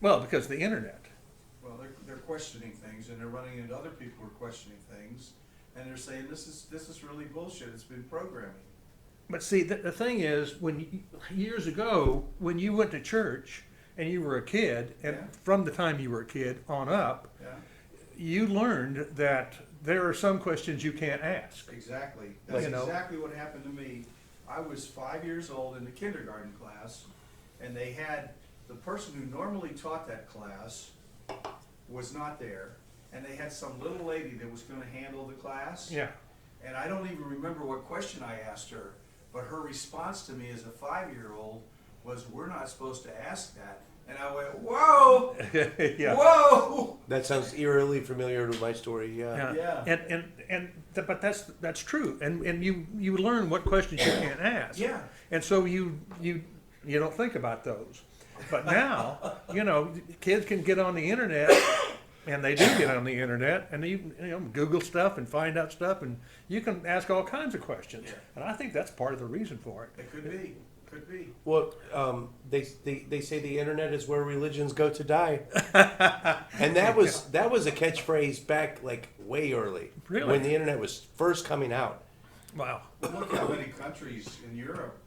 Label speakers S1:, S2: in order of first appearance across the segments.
S1: Well, because of the internet.
S2: Well, they're questioning things, and they're running into other people who are questioning things, and they're saying this is really bullshit. It's been programming.
S1: But see, the thing is, years ago, when you went to church and you were a kid, and
S2: Yeah.
S1: from the time you were a kid on up,
S2: Yeah,
S1: you learned that there are some questions you can't ask.
S2: exactly. That's
S1: You know.
S2: exactly what happened to me. I was 5 years old in the kindergarten class, and they had the person who normally taught that class was not there, and they had some little lady that was going to handle the class.
S1: Yeah.
S2: And I don't even remember what question I asked her, but her response to me as a 5-year-old was, "We're not supposed to ask that." And I went, "Whoa,
S1: Yeah.
S2: whoa!"
S3: That sounds eerily familiar to my story. Yeah.
S1: Yeah. But that's true. And you learn what questions you can't ask.
S2: Yeah.
S1: And so you don't think about those. But now, kids can get on the internet, and they do get on the internet, and Google stuff and find out stuff, and you can ask all kinds of questions.
S2: Yeah.
S1: And I think that's part of the reason for it.
S2: It could be. Could be.
S3: Well, they say the internet is where religions go to die, and that was a catchphrase back like way early,
S1: Really?
S3: when the internet was first coming out.
S1: Wow.
S2: Look how many countries in Europe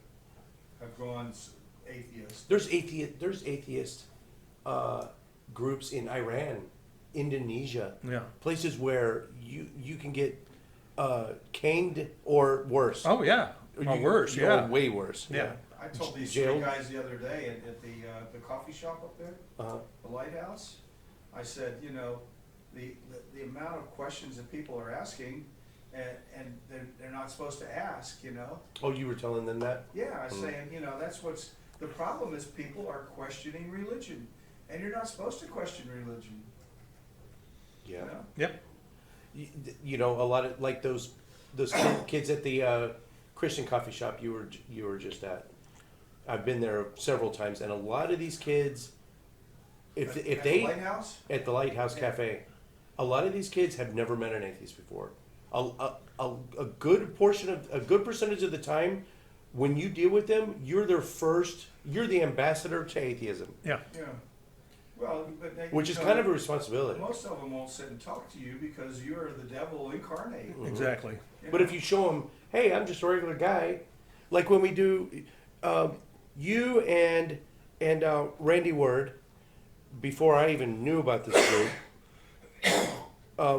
S2: have gone atheist.
S3: There's atheist groups in Iran, Indonesia,
S1: Yeah.
S3: places where you can get caned or worse.
S1: Oh yeah. Or worse. Yeah.
S3: Or way worse.
S1: Yeah.
S2: I told these
S3: Jail.
S2: three guys the other day at the coffee shop up there,
S3: Uh-huh.
S2: the Lighthouse. I said, the amount of questions that people are asking, and they're not supposed to ask.
S3: Oh, you were telling them that?
S2: Yeah, I was saying, that's what's the problem is people are questioning religion, and you're not supposed to question religion.
S3: Yeah.
S1: Yep.
S3: A lot of like those kids at the Christian coffee shop you were just at. I've been there several times, and a lot of these kids, if
S2: At
S3: they
S2: the Lighthouse.
S3: at the Lighthouse
S2: Yeah.
S3: Cafe, a lot of these kids have never met an atheist before. A good percentage of the time, when you deal with them, you're the ambassador to atheism,
S1: Yeah.
S2: Yeah. Well, but
S3: which is kind of a responsibility.
S2: most of them won't sit and talk to you because you're the devil incarnate.
S1: Exactly.
S3: But if you show them, hey, I'm just a regular guy, like when we do, you and Randy Word, before I even knew about this group,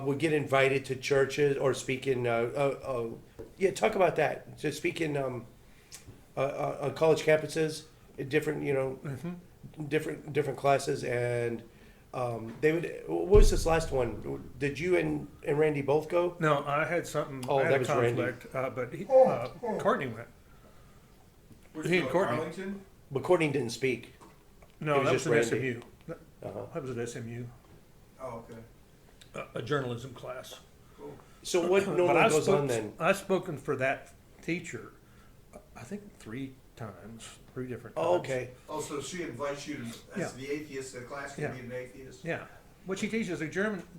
S3: would get invited to churches or speak in, talk about that. To speak in on college campuses, different, different classes, and they would. What was this last one? Did you and Randy both go?
S1: No, I had something.
S3: Oh,
S1: I had
S3: that
S1: a
S3: was Randy.
S1: conflict, but Courtney went.
S2: Where'd
S1: He
S2: you
S1: and
S2: go,
S1: Courtney.
S2: Arlington?
S3: But Courtney didn't speak.
S1: No,
S3: It was
S1: that
S3: just
S1: was an
S3: Randy.
S1: SMU.
S3: Uh-huh.
S1: That was at SMU,
S2: Oh, okay.
S1: a journalism class.
S2: Cool.
S3: So what
S1: But
S3: normally goes on then?
S1: I've spoken for that teacher, I think 3 different times.
S3: Oh, okay.
S2: Oh, so she invites you to,
S1: Yeah.
S2: as the atheist, the class can
S1: Yeah.
S2: be an atheist?
S1: Yeah, what she teaches is a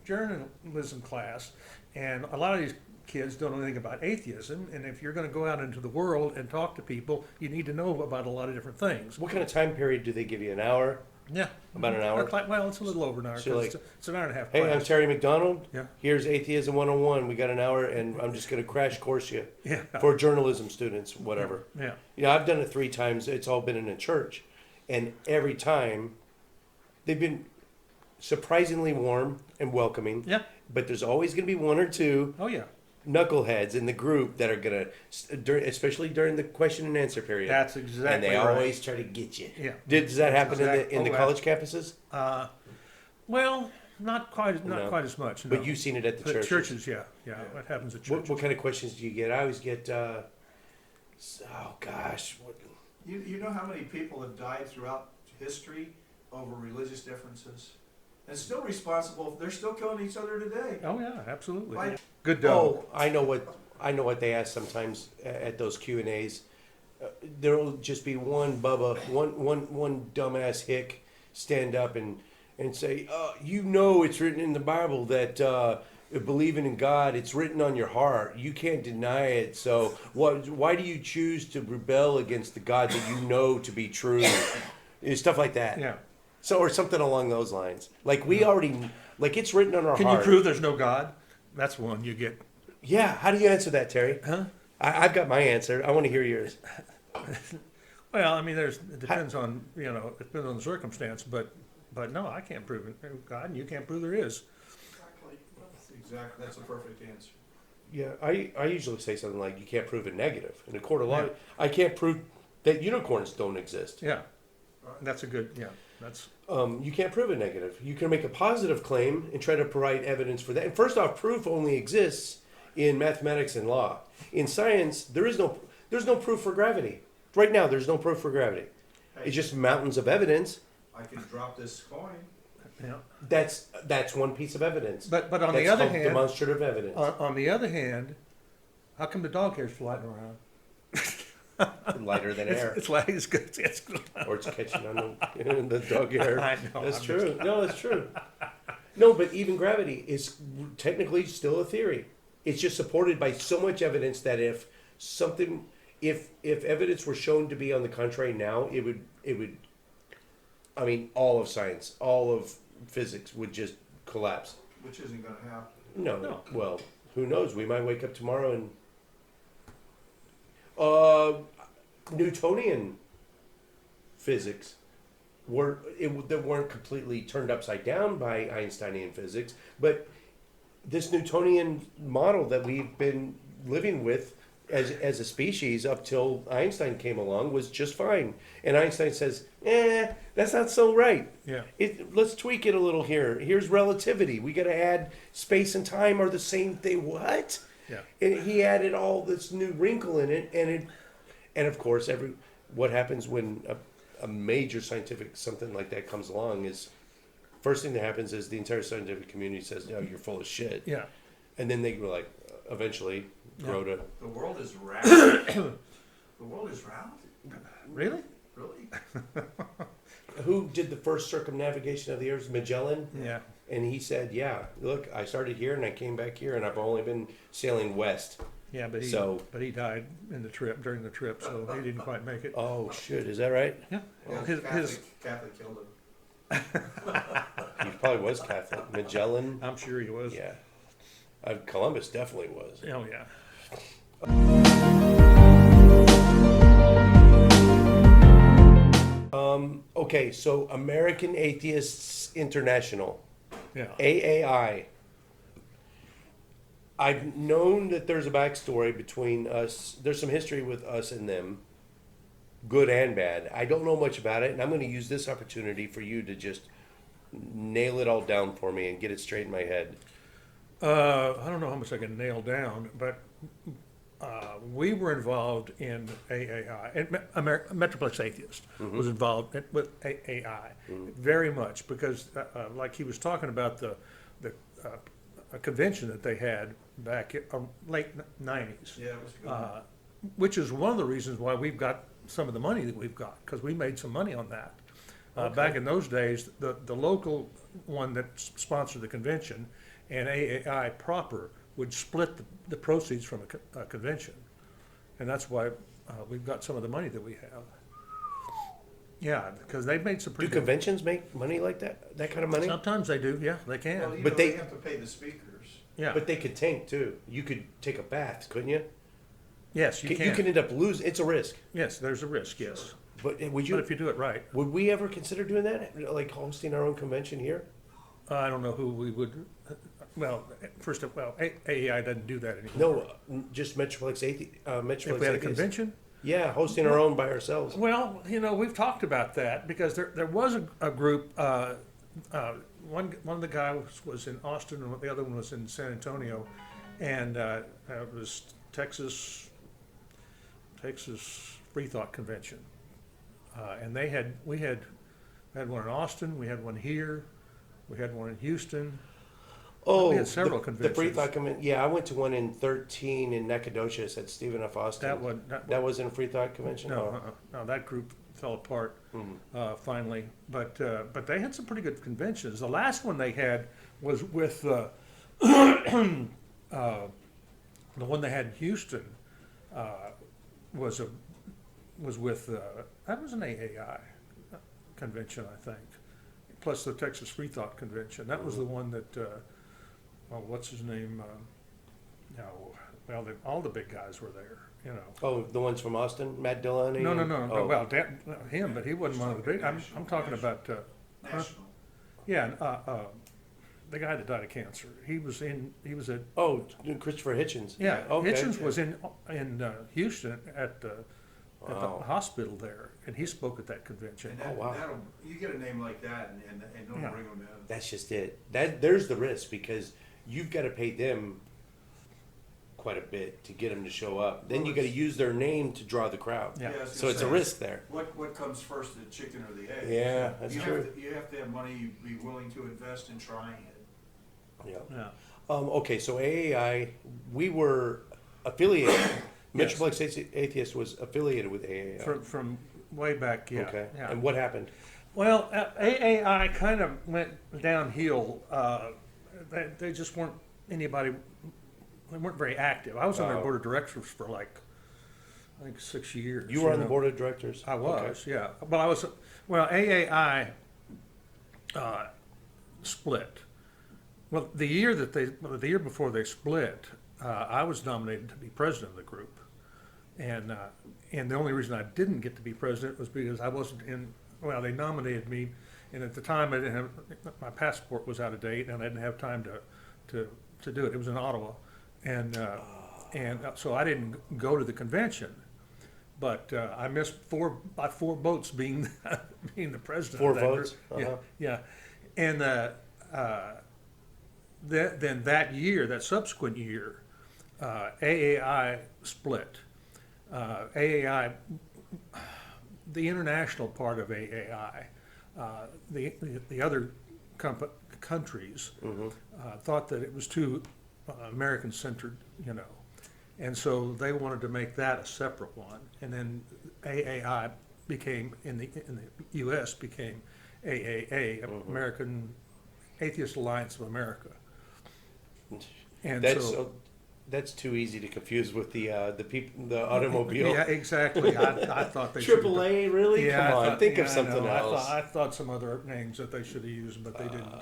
S1: journalism class, and a lot of these kids don't know anything about atheism, and if you're going to go out into the world and talk to people, you need to know about a lot of different things.
S3: What kind of time period do they give you? An hour?
S1: Yeah.
S3: About an hour?
S1: Well, it's a little over an hour,
S3: So,
S1: 'cause it's an hour and a half
S3: Hey,
S1: class.
S3: I'm Terry McDonald.
S1: Yeah.
S3: Here's Atheism 101. We got an hour, and I'm just going to crash course you
S1: Yeah.
S3: for journalism students, whatever.
S1: Yeah.
S3: I've done it 3 times. It's all been in a church. And every time, they've been surprisingly warm and welcoming.
S1: Yeah.
S3: But there's always going to be 1 or 2
S1: Oh, yeah.
S3: knuckleheads in the group that are going to, especially during the question and answer period.
S1: That's exactly
S3: And they
S1: right.
S3: always try to get you.
S1: Yeah.
S3: Does that happen in the
S1: oh,
S3: college campuses?
S1: Well, not quite
S3: No.
S1: as much.
S3: But
S1: no.
S3: you've seen it at the
S1: But
S3: churches.
S1: churches, yeah. That happens at churches.
S3: What kind of questions do you get? I always get, oh gosh, what,
S2: You know how many people have died throughout history over religious differences? And still responsible, they're still killing each other today.
S1: Oh yeah, absolutely.
S2: Why-
S1: Good dog.
S3: oh, I know what they ask sometimes at those Q&As. There'll just be one one dumbass hick stand up and say, it's written in the Bible that believing in God, it's written on your heart. You can't deny it. So why do you choose to rebel against the God that you know to be true? Stuff like that.
S1: Yeah.
S3: So, or something along those lines. Like we already, like it's written on our
S1: Can
S3: heart.
S1: you prove there's no God? That's one you get.
S3: Yeah. How do you answer that, Terry?
S1: Huh?
S3: I've got my answer. I want to hear yours.
S1: Well, I mean, it depends on, it depends on the circumstance, but no, I can't prove it, God, and you can't prove there is.
S2: Exactly, that's a perfect answer.
S3: Yeah, I usually say something like, you can't prove a negative. In a court of law, I can't prove that unicorns don't exist.
S1: Yeah, that's a good, that's,
S3: You can't prove a negative. You can make a positive claim and try to provide evidence for that. And first off, proof only exists in mathematics and law. In science, there's no proof for gravity. Right now, there's no proof for gravity.
S2: Hey,
S3: It's just mountains of evidence.
S2: I can drop this coin.
S3: That's one piece of evidence.
S1: but on
S3: That's
S1: the other
S3: called
S1: hand,
S3: demonstrative evidence.
S1: on the other hand, how come the dog hair's floating around?
S3: Lighter than air.
S1: It's like, it's good,
S3: Or it's catching on the dog hair.
S1: I know,
S3: That's
S1: I'm
S3: true. No, that's true. No, but even gravity is technically still a theory. It's just supported by so much evidence that if evidence were shown to be on the contrary now, it would. I mean, all of science, all of physics would just collapse.
S2: Which isn't gonna happen.
S3: No. Well, who knows? We might wake up tomorrow and Newtonian physics they weren't completely turned upside down by Einsteinian physics, but this Newtonian model that we've been living with as a species up till Einstein came along was just fine. And Einstein says, that's not so right.
S1: Yeah.
S3: Let's tweak it a little here. Here's relativity. We got to add space and time are the same thing. What?
S1: Yeah.
S3: And he added all this new wrinkle in it, and of course, what happens when a major scientific something like that comes along is first thing that happens is the entire scientific community says, "No, you're full of shit."
S1: Yeah.
S3: And then they were like, eventually grow to.
S2: The world is round. The world is round?
S1: Really?
S2: Really?
S3: Who did the first circumnavigation of the Earth? Magellan.
S1: Yeah.
S3: And he said, "Yeah, look, I started here and I came back here, and I've only been sailing west."
S1: Yeah, but he died during the trip, so he didn't quite make it.
S3: Oh shit, is that right?
S1: Yeah.
S2: Yeah, Catholic killed him.
S3: He probably was Catholic. Magellan.
S1: I'm sure he was.
S3: Yeah. Columbus definitely was.
S1: Oh yeah.
S3: Okay, so American Atheists International,
S1: Yeah.
S3: AAI. I've known that there's a backstory between us. There's some history with us and them, good and bad. I don't know much about it, and I'm going to use this opportunity for you to just nail it all down for me and get it straight in my head.
S1: I don't know how much I can nail down, but we were involved in AAI. And Metroplex Atheists was involved with AAI very much because, like he was talking about the a convention that they had back in late 90s,
S2: Yeah, it was good.
S1: which is one of the reasons why we've got some of the money that we've got, because we made some money on that. Back in those days, the local one that sponsored the convention and AAI proper would split the proceeds from a convention. And that's why we've got some of the money that we have. Yeah, because they've made some
S3: Do
S1: pretty good.
S3: conventions make money like that? That kind of money?
S1: Sometimes they do, yeah, they can.
S2: Well,
S3: But
S2: they
S3: they-
S2: have to pay the speakers.
S1: Yeah,
S3: But they could tank too. You could take a bath, couldn't you?
S1: yes, you
S3: You
S1: can.
S3: can end up losing. It's a risk.
S1: Yes, there's a risk, yes.
S3: But would
S1: But
S3: you?
S1: if you do it right,
S3: Would we ever consider doing that? Like hosting our own convention here?
S1: I don't know who we would, well, AAI doesn't do that anymore.
S3: No, just Metroplex Metroplex
S1: If we had a
S3: Atheists.
S1: convention?
S3: Yeah, hosting our own by ourselves.
S1: Well, we've talked about that because there was a group, one of the guys was in Austin and the other one was in San Antonio, and it was Texas Free Thought Convention. And we had one in Austin, we had one here, we had one in Houston.
S3: Oh,
S1: We had several
S3: the Free
S1: conventions.
S3: Thought Convention. Yeah, I went to one in 13 in Nacogdoches at Stephen F. Austin. That wasn't a Free Thought Convention?
S1: No, no, that group fell apart finally. But they had some pretty good conventions. The last one they had was with the one they had in Houston was with that was an AAI convention, I think. plus the Texas Free Thought Convention. That was the one that, what's his name? No, well, all the big guys were there, you know.
S3: Oh, the ones from Austin, Matt Dillon?
S1: No.
S3: Oh.
S1: Well, him, but he wasn't one of the big. I'm talking about.
S2: National.
S1: Yeah, the guy that died of cancer. He was at.
S3: Oh, Christopher Hitchens.
S1: Yeah,
S3: Okay.
S1: Hitchens was in Houston at the
S3: Wow.
S1: hospital there, and he spoke at that convention.
S2: And
S3: Oh, wow.
S2: you get a name like that and don't
S1: Yeah.
S2: bring them in.
S3: That's just it. There's the risk because you've got to pay them quite a bit to get them to show up. Then
S2: Well,
S3: you got to
S2: it's-
S3: use their name to draw the crowd.
S1: Yeah.
S2: I was
S3: So
S2: gonna
S3: it's a
S2: say,
S3: risk there.
S2: What comes first, the chicken or the egg?
S3: Yeah, that's
S2: you
S3: true.
S2: You have to have money, you'd be willing to invest in trying it.
S3: Yeah.
S1: Yeah.
S3: Okay, so AAI, we were affiliated.
S1: Yes.
S3: Metroplex Atheists was affiliated with AAI.
S1: From way back, yeah.
S3: Okay.
S1: Yeah.
S3: And what happened?
S1: Well, AAI kind of went downhill. They just weren't anybody. They weren't very active. I was on their
S3: Oh.
S1: board of directors for like, I think 6 years.
S3: You were on the
S1: know.
S3: board of directors?
S1: I was,
S3: Okay.
S1: yeah. But I was, well, AAI split. Well, the year before they split, I was nominated to be president of the group, and the only reason I didn't get to be president was because I wasn't in. Well, they nominated me, and at the time I didn't have my passport was out of date, and I didn't have time to do it. It was in Ottawa, and so I didn't go to the convention. But I missed by four votes being being the president.
S3: Four
S1: of that
S3: votes?
S1: group.
S3: Uh-huh.
S1: Yeah, and then that year, that subsequent year, AAI split. AAI, the international part of AAI, the other countries thought that it was too American-centered, you know. And so they wanted to make that a separate one, and then AAI became in the U.S. became AAA, American Atheist Alliance of America. And
S3: That's too easy to confuse with the automobile.
S1: Yeah, exactly. I thought they should.
S3: AAA, really?
S1: Yeah,
S3: Come on, think of
S1: I
S3: something
S1: know.
S3: else.
S1: I thought some other names that they should have used, but they didn't.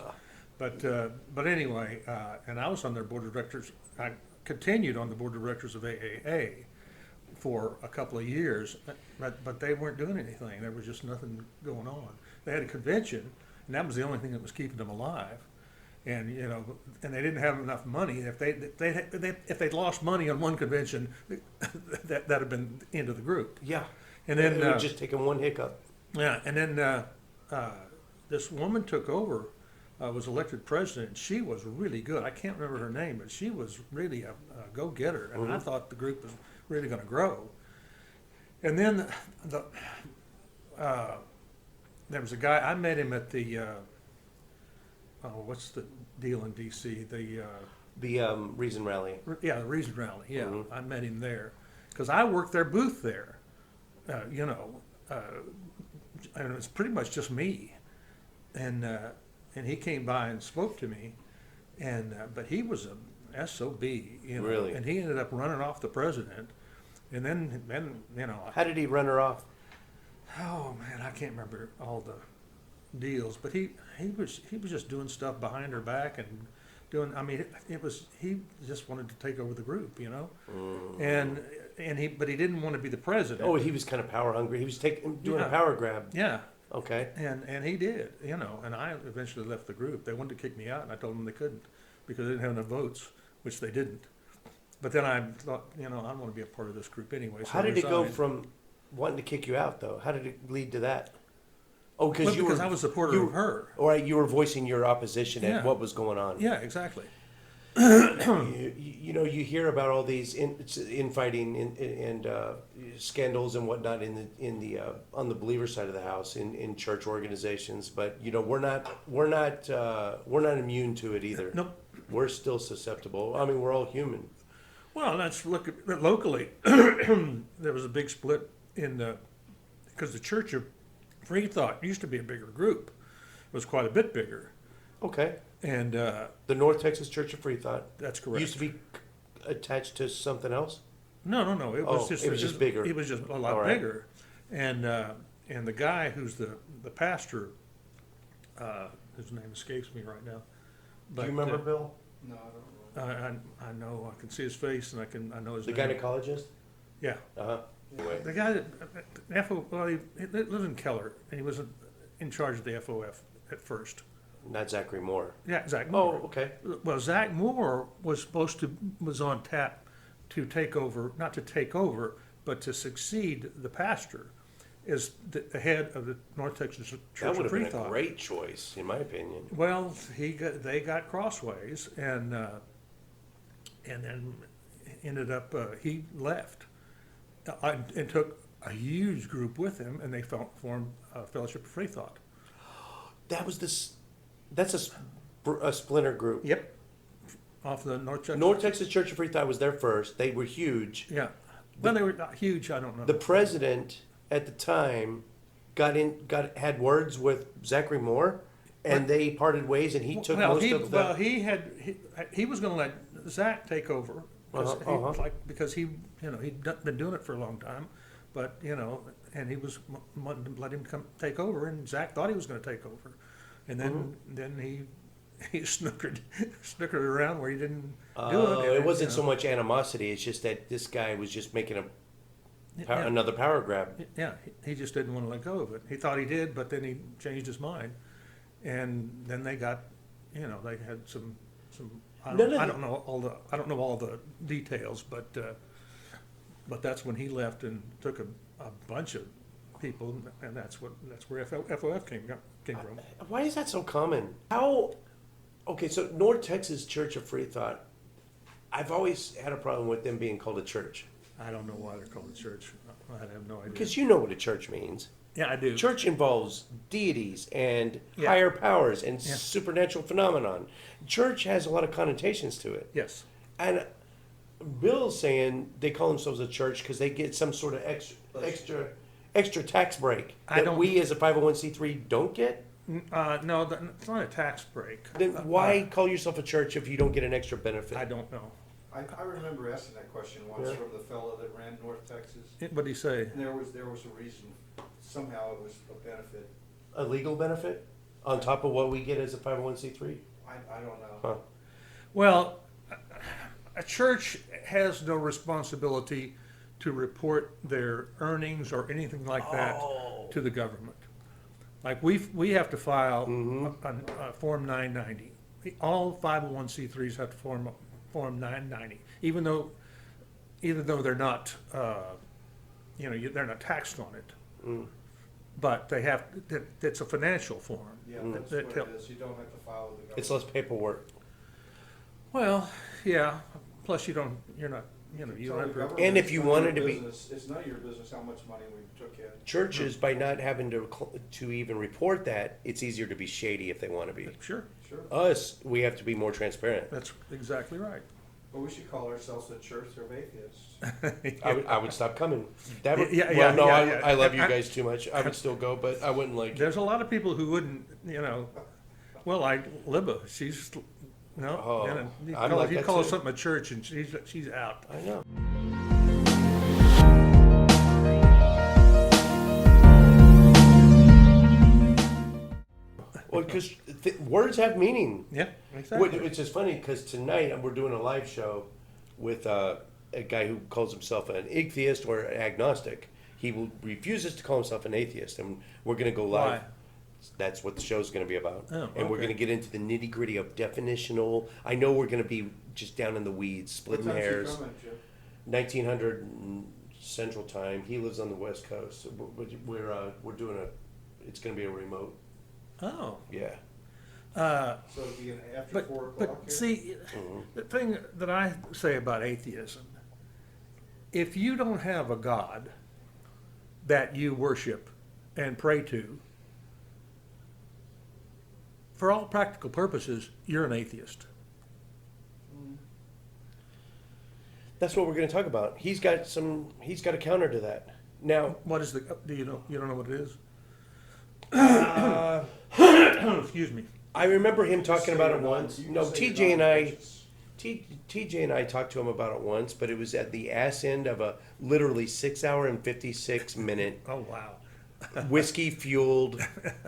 S1: But anyway, and I was on their board of directors. I continued on the board of directors of AAA for a couple of years, but they weren't doing anything. There was just nothing going on. They had a convention, and that was the only thing that was keeping them alive. And you know, and they didn't have enough money. If they'd lost money on one convention, that'd have been the end of the group.
S3: Yeah.
S1: And then
S3: it would just taken one hiccup.
S1: yeah, and then this woman took over, was elected president. And she was really good. I can't remember her name, but she was really a go-getter, and I thought the group was really going to grow. And then there was a guy I met him at the what's the deal in D.C.
S3: The Reason Rally.
S1: The Reason Rally. Yeah,
S3: Mhm.
S1: I met him there because I worked their booth there. You know, and it was pretty much just me, and he came by and spoke to me, and but he was a SOB, you know,
S3: Really?
S1: and he ended up running off the president, and then you know,
S3: How did he run her off?
S1: oh man, I can't remember all the deals, but he was just doing stuff behind her back and doing. I mean, he just wanted to take over the group, you know, and he didn't want to be the president.
S3: Oh, he was kind of power hungry. He was doing a
S1: Yeah.
S3: power grab.
S1: Yeah,
S3: Okay.
S1: and he did, you know, and I eventually left the group. They wanted to kick me out, and I told them they couldn't because they didn't have enough votes, which they didn't. But then I thought, you know, I want to be a part of this group anyway. So
S3: How
S1: I
S3: did it go
S1: resigned.
S3: from wanting to kick you out, though? How did it lead to that? Oh,
S1: Well,
S3: because
S1: because I was supporter of her.
S3: All right, you were voicing your opposition
S1: Yeah.
S3: at what was going on.
S1: Yeah, exactly.
S3: You know, you hear about all these infighting and scandals and whatnot in the on the believer side of the house in church organizations, but you know we're not immune to it either.
S1: Nope.
S3: We're still susceptible. I mean, we're all human.
S1: Well, let's look at locally. There was a big split because the Church of Free Thought used to be a bigger group. It was quite a bit bigger,
S3: Okay.
S1: and
S3: The North Texas Church of Free Thought
S1: that's correct.
S3: used to be attached to something else.
S1: No. It was
S3: Oh, it was just bigger.
S1: It was just a lot
S3: All right.
S1: bigger, and the guy who's the pastor his name escapes me right now.
S3: Do you remember Bill?
S2: No, I don't know.
S1: I know, I can see his face and I know his
S3: The
S1: name.
S3: gynecologist?
S1: Yeah.
S3: Uh-huh. Anyway.
S1: The guy he lived in Keller, and he was in charge of the FOF at first.
S3: Not Zachary Moore.
S1: Yeah, Zach Moore.
S3: Oh, okay.
S1: Well, Zach Moore was on tap to take over, not to take over, but to succeed the pastor as the head of the North Texas
S3: That
S1: Church
S3: would
S1: of
S3: have been
S1: Freethought.
S3: a great choice, in my opinion.
S1: Well, they got crossways, and then ended up he left, and took a huge group with him, and they formed Fellowship of Freethought.
S3: That was this. That's a splinter group.
S1: Yep, off the North Texas.
S3: North Texas Church of Freethought was there first. They were huge.
S1: Yeah, well, they were not huge. I don't know.
S3: The president at the time had words with Zachary Moore, and they parted ways, and he took most of the.
S1: Well, he was going to let Zach take over because he'd been doing it for a long time, but and he was wanting to let him come take over, and Zach thought he was going to take over, and then he snookered around where he didn't do it.
S3: It wasn't so much animosity; it's just that this guy was just making another power grab.
S1: Yeah, he just didn't want to let go of it. He thought he did, but then he changed his mind, and then they got, they had some. I don't know all the details, but that's when he left and took a bunch of people, and that's where FOF came from.
S3: Why is that so common? How? Okay, so North Texas Church of Freethought, I've always had a problem with them being called a church.
S1: I don't know why they're called a church. I have no idea.
S3: Because you know what a church means.
S1: Yeah, I do.
S3: Church involves deities and
S1: Yeah.
S3: higher powers and
S1: Yeah.
S3: supernatural phenomenon. Church has a lot of connotations to it.
S1: Yes.
S3: And Bill's saying they call themselves a church because they get some sort of extra tax break that we as a 501c3 don't get.
S1: No, it's not a tax break.
S3: Then why call yourself a church if you don't get an extra benefit?
S1: I don't know.
S2: I remember asking that question once
S3: Yeah.
S2: from the fellow that ran North Texas.
S1: What did he say?
S2: And there was a reason, somehow it was a benefit.
S3: A legal benefit on top of what we get as a 501c3?
S2: I don't know.
S3: Huh.
S1: Well, a church has no responsibility to report their earnings or anything like that to the government. Like we have to file a Form 990. All 501c3s have to Form 990, even though they're not, they're not taxed on it. But they have. It's a financial form.
S2: Yeah, that's what it is. You don't have to file with the government.
S3: It's less paperwork.
S1: Well, yeah. Plus, you don't have to.
S3: And if you wanted to be-
S2: It's none of your business how much money we took in.
S3: Churches, by not having to even report that, it's easier to be shady if they want to be.
S1: Sure,
S2: Sure.
S3: Us, we have to be more transparent.
S1: that's exactly right.
S2: But we should call ourselves the Church of Atheists.
S3: I would stop coming. That would,
S1: Yeah,
S3: well, no,
S1: yeah.
S3: I love you guys too much. I would still go, but I wouldn't like it.
S1: There's a lot of people who wouldn't, well, like Libba, she's,
S3: Oh,
S1: you
S3: I'm
S1: call,
S3: like
S1: you
S3: that
S1: call her
S3: too.
S1: something a church and she's out.
S3: I know. Well, because words have meaning.
S1: Yeah, exactly.
S3: Which is funny because tonight we're doing a live show with a guy who calls himself an atheist or an agnostic. He refuses to call himself an atheist, and we're going to go live.
S1: Why?
S3: That's what the show's going to be about.
S1: Oh,
S3: and we're
S1: okay.
S3: going to get into the nitty gritty of definitional. I know we're going to be just down in the weeds, splitting
S2: What time's he
S3: hairs.
S2: coming, Jim?
S3: 1900 Central Time. He lives on the West Coast. We're doing it's going to be a remote.
S1: Oh.
S3: Yeah.
S2: So it'll be after 4 o'clock
S1: But
S2: here?
S1: see, the thing that I say about atheism, if you don't have a God that you worship and pray to, for all practical purposes, you're an atheist.
S3: That's what we're going to talk about. He's got a counter to that. Now,
S1: What is you don't know what it is? Excuse me.
S3: I remember him
S2: Just
S3: talking
S2: say
S3: about
S2: you're
S3: it
S2: not-
S3: once.
S2: you can
S3: No,
S2: say you're
S3: TJ
S2: not
S3: and I,
S2: religious.
S3: TJ and I talked to him about it once, but it was at the ass end of a literally 6 hour and 56 minute
S1: Oh, wow.
S3: whiskey fueled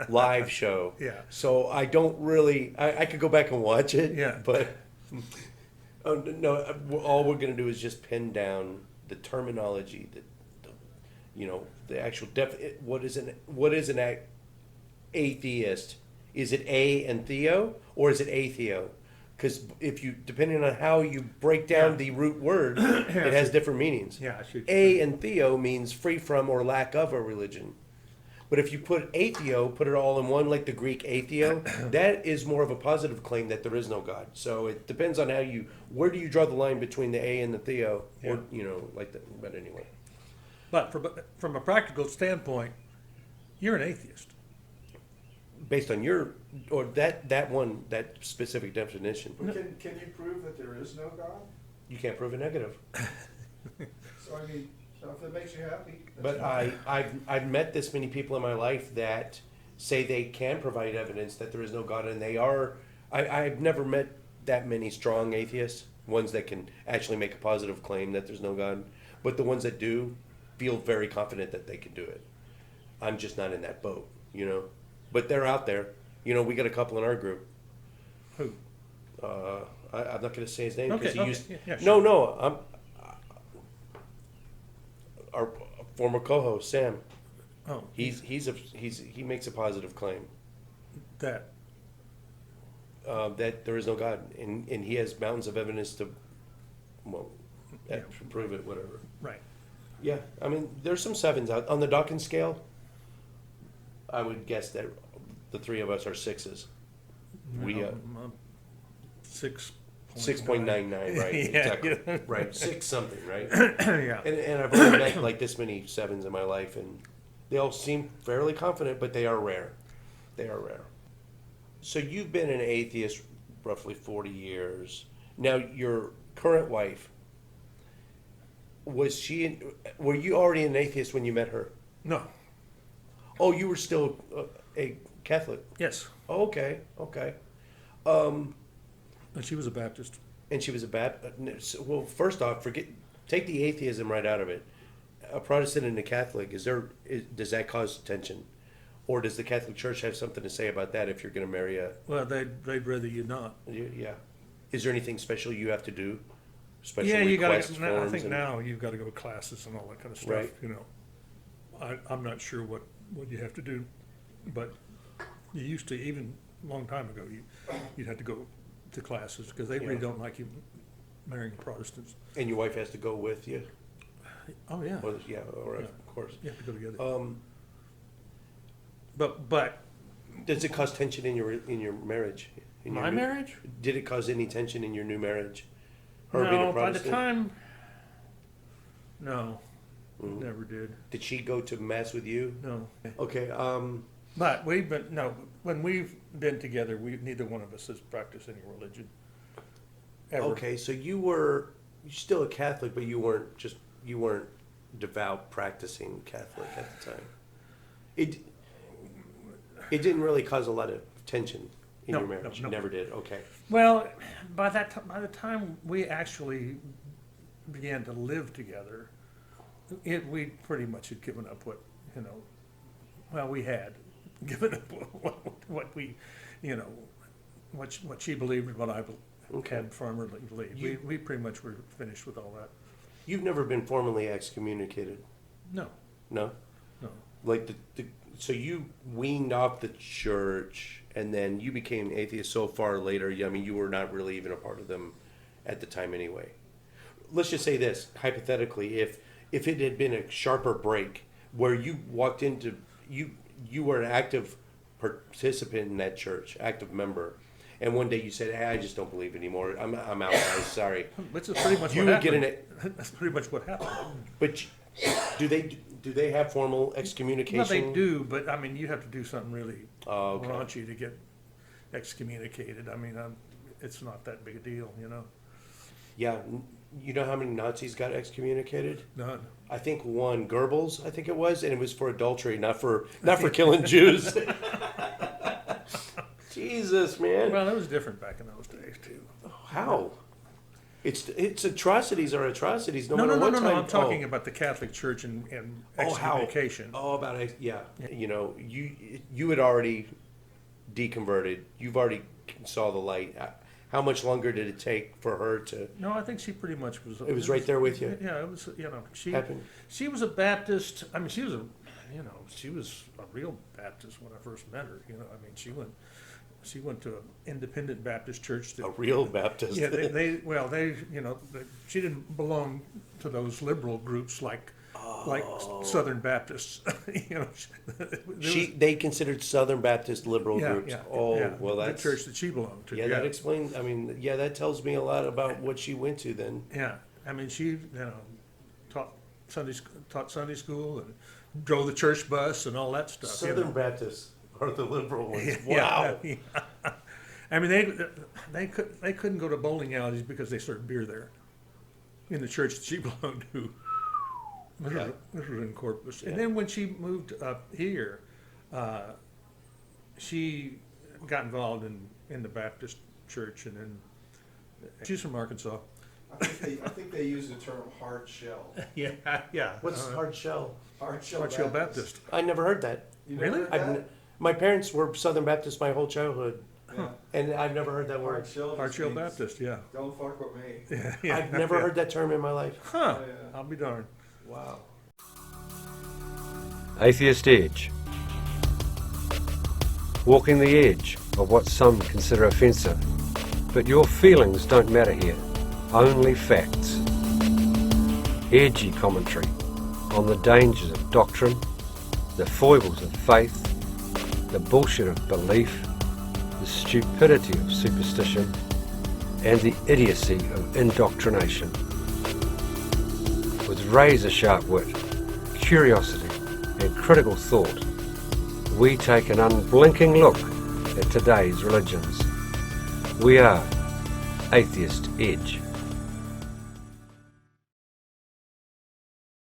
S3: live show.
S1: Yeah.
S3: So I don't really. I could go back and watch it.
S1: Yeah.
S3: But no, all we're gonna do is just pin down the terminology, the actual what is an atheist? Is it a and theo, or is it atheo? Because depending on how you break down the root word, it has different meanings.
S1: Yeah, I should.
S3: A and theo means free from or lack of a religion. But if you put atheo, put it all in one, like the Greek atheo, that is more of a positive claim that there is no God. So it depends on where do you draw the line between the a and the theo, or like that. But anyway,
S1: But from a practical standpoint, you're an atheist.
S3: based on that specific definition,
S2: But can you prove that there is no God?
S3: you can't prove a negative.
S2: So I mean, so if it makes you happy. that's
S3: But
S2: fine.
S3: I've met this many people in my life that say they can provide evidence that there is no God, and they are. I've never met that many strong atheists, ones that can actually make a positive claim that there's no God. But the ones that do feel very confident that they can do it. I'm just not in that boat, But they're out there. We got a couple in our group.
S1: Who?
S3: I'm not going to say his name because
S1: Okay,
S3: he used.
S1: yeah, yeah,
S3: No,
S1: sure.
S3: no. Our former co-host Sam.
S1: Oh,
S3: He makes a positive claim
S1: that.
S3: that there is no God, and he has mountains of evidence to prove it. Whatever.
S1: Right.
S3: Yeah, I mean, there's some sevens out on the Dawkins scale. I would guess that the three of us are sixes. We 6.99, right?
S1: Yeah.
S3: Exactly. Right, 6 something, right?
S1: Yeah.
S3: And I've only met like this many sevens in my life, and they all seem fairly confident, but they are rare. They are rare. So you've been an atheist roughly 40 years. Now, your current wife, were you already an atheist when you met her?
S1: No.
S3: Oh, you were still a Catholic?
S1: Yes.
S3: Oh, okay.
S1: And she was a Baptist.
S3: And she was a Baptist. Well, first off, take the atheism right out of it. A Protestant and a Catholic, does that cause tension? Or does the Catholic Church have something to say about that if you're going to marry
S1: Well, they'd rather you not.
S3: Yeah. Is there anything special you have to do? Special
S1: Yeah, you got
S3: request
S1: to. I
S3: forms
S1: think
S3: and-
S1: now you've got to go to classes and all that kind of stuff.
S3: Right.
S1: I'm not sure what you have to do, but you used to, even a long time ago, you'd have to go to classes because they really
S3: Yeah.
S1: don't like you marrying Protestants.
S3: And your wife has to go with you?
S1: Oh yeah.
S3: Or, yeah, all right,
S1: Yeah.
S3: of course.
S1: You have to go together. But
S3: Does it cause tension in your marriage?
S1: my marriage?
S3: Did it cause any tension in your new marriage? Her being a
S1: No, by the
S3: Protestant?
S1: time. No,
S3: Mhm.
S1: never did.
S3: Did she go to mass with you?
S1: No.
S3: Okay.
S1: But when we've been together, neither one of us has practiced any religion. Ever.
S3: Okay, so you're still a Catholic, but you weren't devout practicing Catholic at the time. It didn't really cause a lot of tension in
S1: No,
S3: your marriage.
S1: no.
S3: Never did. Okay.
S1: Well, by the time we actually began to live together, we pretty much had given up we had given up what we, what she believed and what I
S3: Okay.
S1: had firmly believed. We pretty much were finished with all that.
S3: You've never been formally excommunicated.
S1: No,
S3: No.
S1: no.
S3: Like so you weaned off the church, and then you became atheist so far later. I mean, you were not really even a part of them at the time anyway. Let's just say this hypothetically: if it had been a sharper break where you walked into you were an active participant in that church, active member, and one day you said, "Hey, I just don't believe anymore. I'm out, guys. Sorry."
S1: Which is pretty much
S3: You
S1: what
S3: would get
S1: happened. That's pretty much what happened.
S3: But do they have formal excommunication?
S1: Well, they do, but I mean, you have to do something really
S3: Oh, okay.
S1: raunchy to get excommunicated. I mean, it's not that big a deal,
S3: Yeah. You know how many Nazis got excommunicated?
S1: None.
S3: I think one, Goebbels, I think it was, and it was for adultery, not for killing Jews. Jesus, man.
S1: Well, it was different back in those days too.
S3: How? It's atrocities are atrocities. No
S1: No,
S3: matter
S1: no, no,
S3: what
S1: no,
S3: time.
S1: no, I'm talking about the Catholic Church and excommunication.
S3: About it. Yeah. You know, you had already deconverted. You've already saw the light. How much longer did it take for her to?
S1: No, I think she pretty much was.
S3: It was right there with you.
S1: Yeah, it was. You know,
S3: Happened.
S1: she was a Baptist. I mean, she was a real Baptist when I first met her. You know, I mean, she went to an independent Baptist church.
S3: A real Baptist.
S1: Yeah, she didn't belong to those liberal groups like Southern Baptists. You know,
S3: They considered Southern Baptist liberal
S1: yeah,
S3: groups.
S1: yeah,
S3: Oh,
S1: yeah,
S3: well,
S1: the
S3: that's
S1: church that she belonged to.
S3: yeah. That explains. I mean, yeah, that tells me a lot about what she went to then.
S1: Yeah, I mean, she taught Sunday school and drove the church bus and all that stuff.
S3: Southern Baptists are the liberal ones.
S1: Yeah,
S3: Wow.
S1: yeah. I mean, they couldn't go to bowling alleys because they served beer there in the church that she belonged to. This was in Corpus.
S3: Yeah.
S1: And then when she moved up here, she got involved in the Baptist church, and then she's from Arkansas.
S2: I think they use the term hard shell.
S1: Yeah, yeah.
S3: What's hard shell?
S2: Hard shell
S1: Hard Shell Baptist.
S3: I never heard that.
S2: You never
S1: Really?
S2: heard that?
S3: My parents were Southern Baptist my whole childhood,
S1: Huh.
S3: and I've never heard that word.
S2: Hard shell.
S1: Hard
S2: just
S1: Shell
S2: means,
S1: Baptist, yeah.
S2: Don't fuck with me.
S1: Yeah, yeah.
S3: I've never heard that term in my life.
S1: Huh,
S2: Oh, yeah.
S1: I'll be darned.
S3: Wow.
S4: Atheist Edge. Walking the edge of what some consider offensive. But your feelings don't matter here, only facts. Edgy commentary on the dangers of doctrine, the foibles of faith, the bullshit of belief, the stupidity of superstition, and the idiocy of indoctrination. With razor-sharp wit, curiosity, and critical thought, we take an unblinking look at today's religions. We are Atheist Edge.